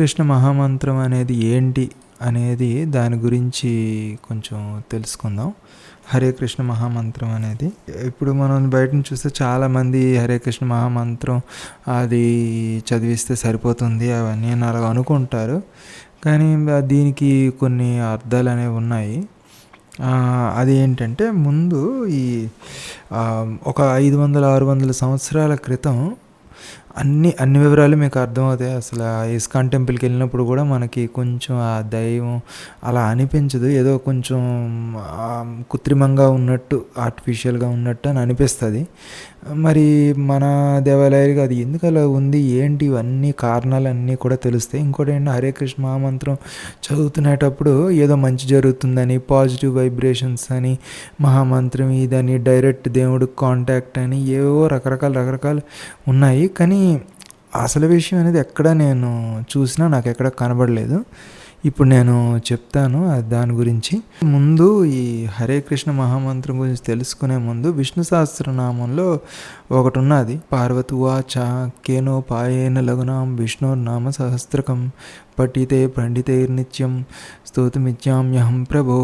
కృష్ణ మహామంత్రం అనేది ఏంటి అనేది దాని గురించి కొంచెం తెలుసుకుందాం. హరే కృష్ణ మహామంత్రం అనేది ఇప్పుడు మనం బయటను చూస్తే చాలామంది హరే కృష్ణ మహామంత్రం అది చదివిస్తే సరిపోతుంది అవన్నీ అని అలాగ అనుకుంటారు. కానీ దీనికి కొన్ని అర్థాలు అనేవి ఉన్నాయి. అది ఏంటంటే ముందు ఈ ఒక 500-600 సంవత్సరాల క్రితం అన్ని వివరాలు మీకు అర్థమవుతాయి. అసలు ఇస్కాన్ టెంపుల్కి వెళ్ళినప్పుడు కూడా మనకి కొంచెం ఆ దైవం అలా అనిపించదు, ఏదో కొంచెం కృత్రిమంగా ఉన్నట్టు, ఆర్టిఫిషియల్గా ఉన్నట్టు అని అనిపిస్తుంది. మరి మన దేవాలయాలకి అది ఎందుకు అలా ఉంది ఏంటి ఇవన్నీ కారణాలన్నీ కూడా తెలుస్తాయి. ఇంకోటి ఏంటంటే హరే కృష్ణ మహామంత్రం చదువుతునేటప్పుడు ఏదో మంచి జరుగుతుందని, పాజిటివ్ వైబ్రేషన్స్ అని, మహామంత్రం ఇదని, డైరెక్ట్ దేవుడు కాంటాక్ట్ అని ఏవో రకరకాలు ఉన్నాయి. కానీ అసలు విషయం అనేది ఎక్కడ నేను చూసినా నాకు ఎక్కడ కనబడలేదు. ఇప్పుడు నేను చెప్తాను దాని గురించి. ముందు ఈ హరే కృష్ణ మహామంత్రం గురించి తెలుసుకునే ముందు విష్ణు సహస్రనామంలో ఒకటి ఉన్నది. పార్వతి ఉవాచ కేనోపాయేన లఘునాం విష్ణోర్నామ సహస్రకం పఠితే పండితైర్నిత్యం స్తోతుమిత్యామ్యహం ప్రభో.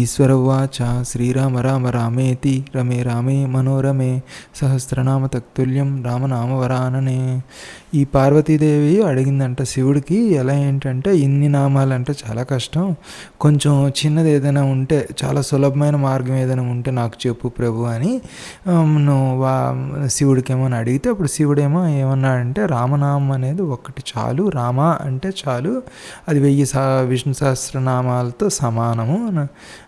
ఈశ్వర ఉవాచ శ్రీరామ రామ రామేతి రమే రామే మనోరమే సహస్రనామ తత్తుల్యం రామనామవరాననే. ఈ పార్వతీదేవి అడిగిందంట శివుడికి, ఎలా ఏంటంటే ఇన్ని నామాలంటే చాలా కష్టం, కొంచెం చిన్నది ఏదైనా ఉంటే, చాలా సులభమైన మార్గం ఏదైనా ఉంటే నాకు చెప్పు ప్రభు అని శివుడికి ఏమని అడిగితే, అప్పుడు శివుడేమో ఏమన్నాడంటే రామనామం అనేది ఒకటి చాలు, రామ అంటే చాలు, అది 1000 విష్ణు సహస్రనామాలతో సమానము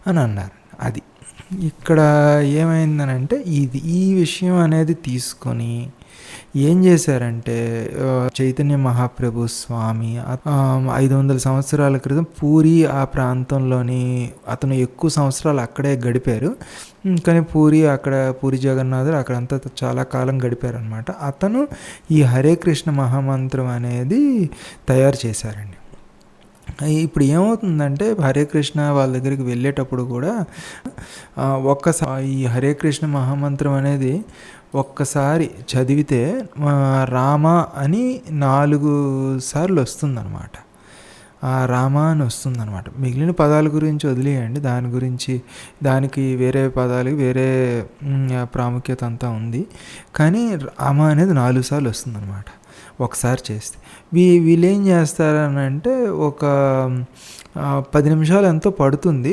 అని అన్నారు. అది ఇక్కడ ఏమైందనంటే ఈ విషయం అనేది తీసుకొని ఏం చేశారంటే చైతన్య మహాప్రభు స్వామి 500 సంవత్సరాల క్రితం పూరి ఆ ప్రాంతంలోని అతను ఎక్కువ సంవత్సరాలు అక్కడే గడిపారు. కానీ పూరి జగన్నాథుడు అక్కడంతా చాలా కాలం గడిపారు అనమాట. అతను ఈ హరే కృష్ణ మహామంత్రం అనేది తయారు చేశారండి. ఇప్పుడు ఏమవుతుందంటే హరే కృష్ణ వాళ్ళ దగ్గరికి వెళ్ళేటప్పుడు కూడా ఈ హరే కృష్ణ మహామంత్రం అనేది ఒక్కసారి చదివితే రామ అని 4 సార్లు వస్తుందన్నమాట. రామ అని వస్తుందన్నమాట. మిగిలిన పదాల గురించి వదిలేయండి, దానికి వేరే పదాలకి వేరే ప్రాముఖ్యత అంతా ఉంది. కానీ రామ అనేది 4 సార్లు వస్తుందన్నమాట ఒకసారి చేస్తే. వీళ్ళు ఏం చేస్తారనంటే ఒక 10 నిమిషాలు ఎంతో పడుతుంది,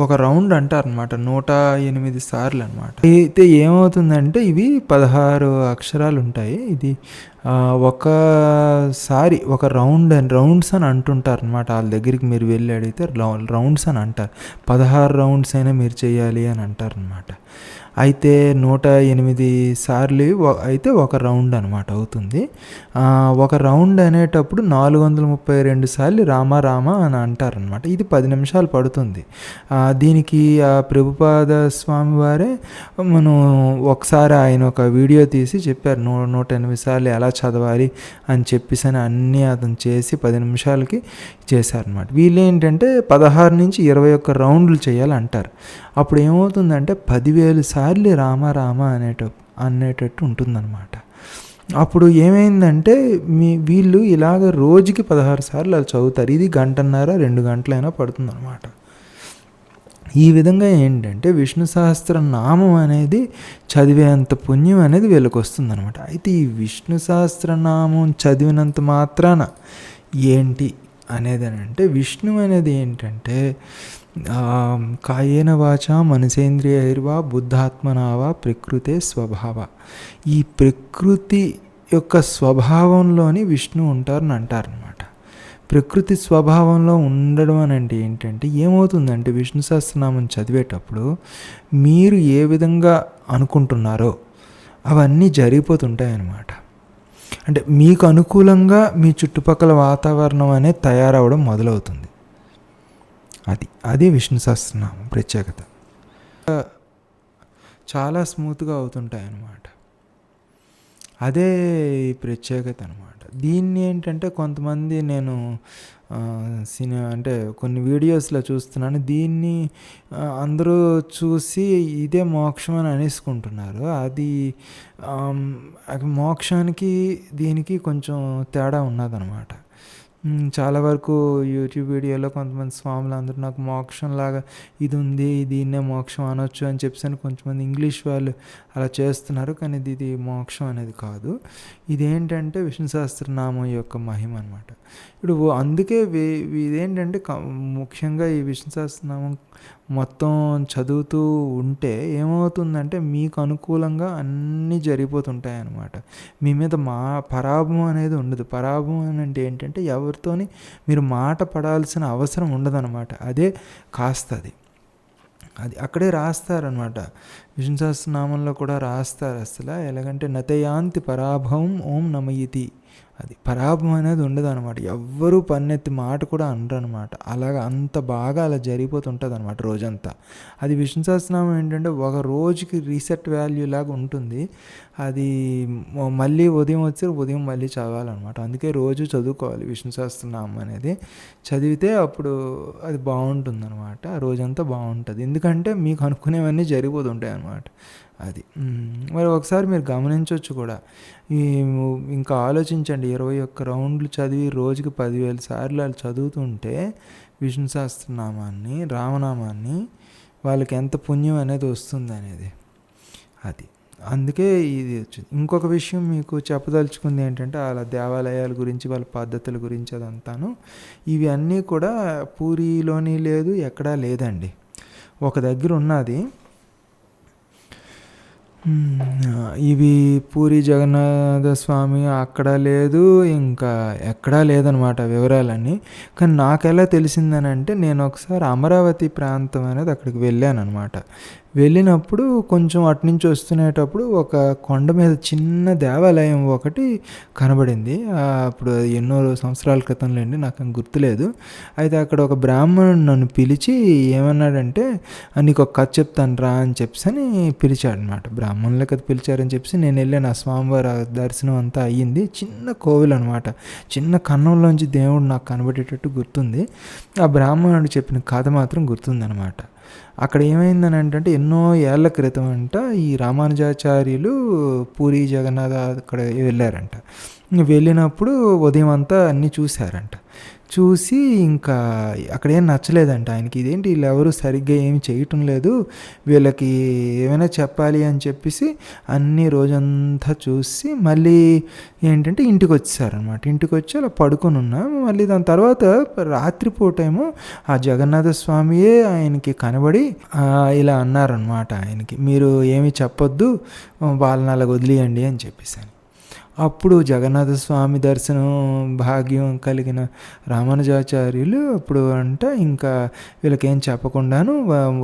ఒక రౌండ్ అంటారనమాట, 108 సార్లు అనమాట. అయితే ఏమవుతుందంటే ఇవి 16 అక్షరాలు ఉంటాయి. ఇది ఒకసారి ఒక రౌండ్స్ అని అంటుంటారు అనమాట. వాళ్ళ దగ్గరికి మీరు వెళ్ళి అడిగితే రౌండ్స్ అని అంటారు. 16 రౌండ్స్ అయినా మీరు చేయాలి అని అంటారు అనమాట. అయితే 108 సార్లు అయితే ఒక రౌండ్ అనమాట అవుతుంది. ఒక రౌండ్ అనేటప్పుడు 432 సార్లు రామ రామ అని అంటారనమాట. ఇది 10 నిమిషాలు పడుతుంది. దీనికి ప్రభుపాద స్వామి వారే మనం ఒకసారి ఆయన ఒక వీడియో తీసి చెప్పారు, 108 సార్లు ఎలా చదవాలి అని చెప్పేసి అన్నీ అతను చేసి 10 నిమిషాలకి చేశారనమాట. వీళ్ళు ఏంటంటే 16 నుంచి 21 రౌండ్లు చేయాలంటారు. అప్పుడు ఏమవుతుందంటే 10,000 సార్లు రామ రామ అనేటట్టు ఉంటుందన్నమాట. అప్పుడు ఏమైందంటే వీళ్ళు ఇలాగ రోజుకి 16 సార్లు అది చదువుతారు. ఇది 1.5-2 గంటలైనా పడుతుందన్నమాట. ఈ విధంగా ఏంటంటే విష్ణు సహస్రనామం అనేది చదివేంత పుణ్యం అనేది వీళ్ళకి వస్తుందన్నమాట. అయితే ఈ విష్ణు సహస్రనామం చదివినంత మాత్రాన ఏంటి అనేది అంటే, విష్ణు అనేది ఏంటంటే కాయేన వాచ మనసేంద్రియైర్వా బుద్ధాత్మనావా ప్రకృతే స్వభావ. ఈ ప్రకృతి యొక్క స్వభావంలోని విష్ణు ఉంటారని అంటారనమాట. ప్రకృతి స్వభావంలో ఉండడం అని అంటే ఏంటంటే ఏమవుతుందంటే విష్ణు సహస్రనామం చదివేటప్పుడు మీరు ఏ విధంగా అనుకుంటున్నారో అవన్నీ జరిగిపోతుంటాయి అన్నమాట. అంటే మీకు అనుకూలంగా మీ చుట్టుపక్కల వాతావరణం అనేది తయారవడం మొదలవుతుంది. అది విష్ణు సహస్రనామం ప్రత్యేకత. చాలా స్మూత్గా అవుతుంటాయి అన్నమాట. అదే ప్రత్యేకత అనమాట. దీన్ని ఏంటంటే కొంతమంది నేను అంటే కొన్ని వీడియోస్లో చూస్తున్నాను. దీన్ని అందరూ చూసి ఇదే మోక్షం అని అనేసుకుంటున్నారు. అది మోక్షానికి దీనికి కొంచెం తేడా ఉన్నదనమాట. చాలా వరకు యూట్యూబ్ వీడియోలో కొంతమంది స్వాములు అందరూ నాకు మోక్షంలాగా ఇది ఉంది, దీన్నే మోక్షం అనొచ్చు అని చెప్పేసి కొంతమంది ఇంగ్లీష్ వాళ్ళు అలా చేస్తున్నారు. కానీ ఇది మోక్షం అనేది కాదు. ఇదేంటంటే విష్ణు సహస్రనామం యొక్క మహిమ అనమాట. ఇప్పుడు అందుకే ఇదేంటంటే ముఖ్యంగా ఈ విష్ణు సహస్రనామం మొత్తం చదువుతూ ఉంటే ఏమవుతుందంటే మీకు అనుకూలంగా అన్నీ జరిగిపోతుంటాయి అన్నమాట. మీ మీద పరాభవం అనేది ఉండదు. పరాభవం అని అంటే ఏంటంటే ఎవరితోని మీరు మాట పడాల్సిన అవసరం ఉండదన్నమాట. అదే కాస్తది. అది అక్కడే రాస్తారనమాట. విష్ణు సహస్రనామంలో కూడా రాస్తారు. అసలు ఎలాగంటే నతయాంతి పరాభవం ఓం నమయితి. అది పరాభవం అనేది ఉండదు అనమాట. ఎవ్వరూ పన్నెత్తి మాట కూడా అనరు అనమాట. అలాగా అంత బాగా అలా జరిగిపోతుంటుంది అనమాట రోజంతా. అది విష్ణు సహస్రనామం ఏంటంటే ఒక రోజుకి రీసెట్ వాల్యూ లాగా ఉంటుంది. అది మళ్ళీ ఉదయం మళ్ళీ చదవాలన్నమాట. అందుకే రోజు చదువుకోవాలి విష్ణు సహస్రనామం అనేది. చదివితే అప్పుడు అది బాగుంటుంది అనమాట. ఆ రోజంతా బాగుంటుంది. ఎందుకంటే మీకు అనుకునేవన్నీ జరిగిపోతుంటాయి అన్నమాట. అది మరి ఒకసారి మీరు గమనించవచ్చు కూడా. ఇంకా ఆలోచించండి, 21 రౌండ్లు చదివి రోజుకి 10,000 సార్లు వాళ్ళు చదువుతుంటే విష్ణు సహస్రనామాన్ని, రామనామాన్ని, వాళ్ళకి ఎంత పుణ్యం అనేది వస్తుంది అనేది. అది అందుకే ఇది వచ్చింది. ఇంకొక విషయం మీకు చెప్పదలుచుకుంది ఏంటంటే వాళ్ళ దేవాలయాల గురించి, వాళ్ళ పద్ధతుల గురించి అదంతాను. ఇవి అన్నీ కూడా పూరిలోని లేదు, ఎక్కడా లేదండి. ఒక దగ్గర ఉన్నది. ఇవి పూరి జగన్నాథ స్వామి అక్కడ లేదు, ఇంకా ఎక్కడా లేదనమాట వివరాలన్నీ. కానీ నాకెలా తెలిసిందనంటే నేను ఒకసారి అమరావతి ప్రాంతం అనేది అక్కడికి వెళ్ళాను అనమాట. వెళ్ళినప్పుడు కొంచెం అటునుంచి వస్తునేటప్పుడు ఒక కొండ మీద చిన్న దేవాలయం ఒకటి కనబడింది. అప్పుడు ఎన్నో సంవత్సరాల క్రితంలేండి, నాకు గుర్తులేదు. అయితే అక్కడ ఒక బ్రాహ్మణుడు నన్ను పిలిచి ఏమన్నాడంటే నీకు ఒక కథ చెప్తాను రా అని చెప్పని పిలిచాడు అనమాట. బ్రాహ్మణులే కదా పిలిచారని చెప్పి నేను వెళ్ళాను. ఆ స్వామివారి దర్శనం అంతా అయ్యింది. చిన్న కోవిల్ అనమాట. చిన్న కన్నంలోంచి దేవుడు నాకు కనబడేటట్టు గుర్తుంది. ఆ బ్రాహ్మణుడు చెప్పిన కథ మాత్రం గుర్తుందనమాట. అక్కడ ఏమైందని అంటే ఎన్నో ఏళ్ల క్రితం అంట ఈ రామానుజాచార్యులు పూరి జగన్నాథ అక్కడ వెళ్ళారంట. వెళ్ళినప్పుడు ఉదయం అంతా అన్నీ చూశారంట. చూసి ఇంకా అక్కడేం నచ్చలేదంట ఆయనకి. ఇదేంటి వీళ్ళు ఎవరు సరిగ్గా ఏమి చేయటం లేదు, వీళ్ళకి ఏమైనా చెప్పాలి అని చెప్పేసి అన్నీ రోజంతా చూసి మళ్ళీ ఏంటంటే ఇంటికి వచ్చేసారనమాట. ఇంటికి వచ్చి అలా పడుకొని ఉన్నాం. మళ్ళీ దాని తర్వాత రాత్రిపూట ఏమో ఆ జగన్నాథ స్వామియే ఆయనకి కనబడి ఇలా అన్నారనమాట ఆయనకి, మీరు ఏమి చెప్పొద్దు, వాళ్ళని అలా వదిలేయండి అని చెప్పేసి. అప్పుడు జగన్నాథ స్వామి దర్శనం భాగ్యం కలిగిన రామానుజాచార్యులు అప్పుడు ఇంకా వీళ్ళకేం చెప్పకుండాను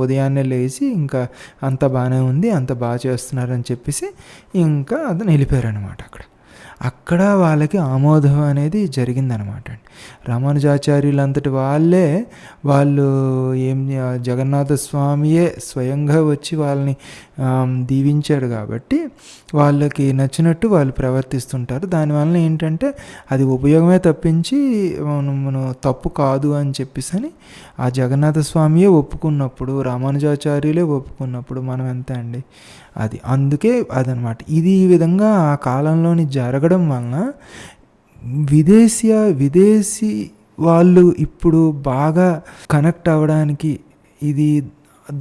ఉదయాన్నే లేచి ఇంకా అంత బాగానే ఉంది, అంత బాగా చేస్తున్నారని చెప్పేసి ఇంకా అతను వెళ్ళిపోయారనమాట. అక్కడ వాళ్ళకి ఆమోదం అనేది జరిగిందనమాట అండి. రామానుజాచార్యులు అంతటి వాళ్ళు జగన్నాథ స్వామియే స్వయంగా వచ్చి వాళ్ళని దీవించాడు కాబట్టి వాళ్ళకి నచ్చినట్టు వాళ్ళు ప్రవర్తిస్తుంటారు. దానివల్ల ఏంటంటే అది ఉపయోగమే తప్పించి మనం తప్పు కాదు అని చెప్పేసి ఆ జగన్నాథ స్వామియే ఒప్పుకున్నప్పుడు, రామానుజాచార్యులే ఒప్పుకున్నప్పుడు మనం ఎంత అండి. అది అందుకే అదనమాట. ఇది ఈ విధంగా ఆ కాలంలోని జరగడం వలన విదేశీ వాళ్ళు ఇప్పుడు బాగా కనెక్ట్ అవ్వడానికి ఇది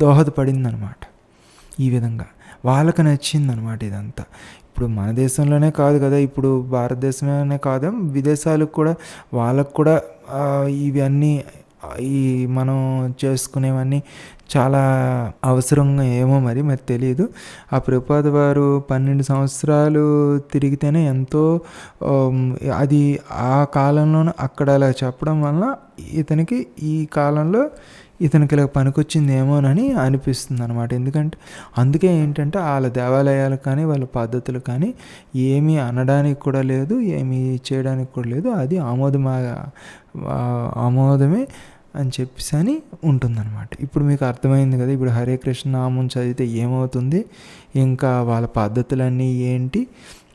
దోహదపడిందనమాట. ఈ విధంగా వాళ్ళకి నచ్చిందనమాట ఇదంతా. ఇప్పుడు మన దేశంలోనే కాదు కదా, ఇప్పుడు భారతదేశంలోనే కాదు, విదేశాలకు కూడా వాళ్ళకు కూడా ఇవన్నీ ఈ మనం చేసుకునేవన్నీ చాలా అవసరంగా ఏమో మరి తెలియదు. ఆ ప్రభుపాద వారు 12 సంవత్సరాలు తిరిగితేనే ఎంతో అది ఆ కాలంలోనూ అక్కడ అలా చెప్పడం వలన ఇతనికి ఈ కాలంలో ఇతనికి ఇలా పనికొచ్చిందేమోనని అనిపిస్తుంది అనమాట. ఎందుకంటే అందుకే ఏంటంటే వాళ్ళ దేవాలయాలు కానీ వాళ్ళ పద్ధతులు కానీ ఏమీ అనడానికి కూడా లేదు, ఏమీ చేయడానికి కూడా లేదు. అది ఆమోదమే అని చెప్పేసి అని ఉంటుందన్నమాట. ఇప్పుడు మీకు అర్థమైంది కదా. ఇప్పుడు హరే కృష్ణ నామం చదివితే ఏమవుతుంది, ఇంకా వాళ్ళ పద్ధతులన్నీ ఏంటి,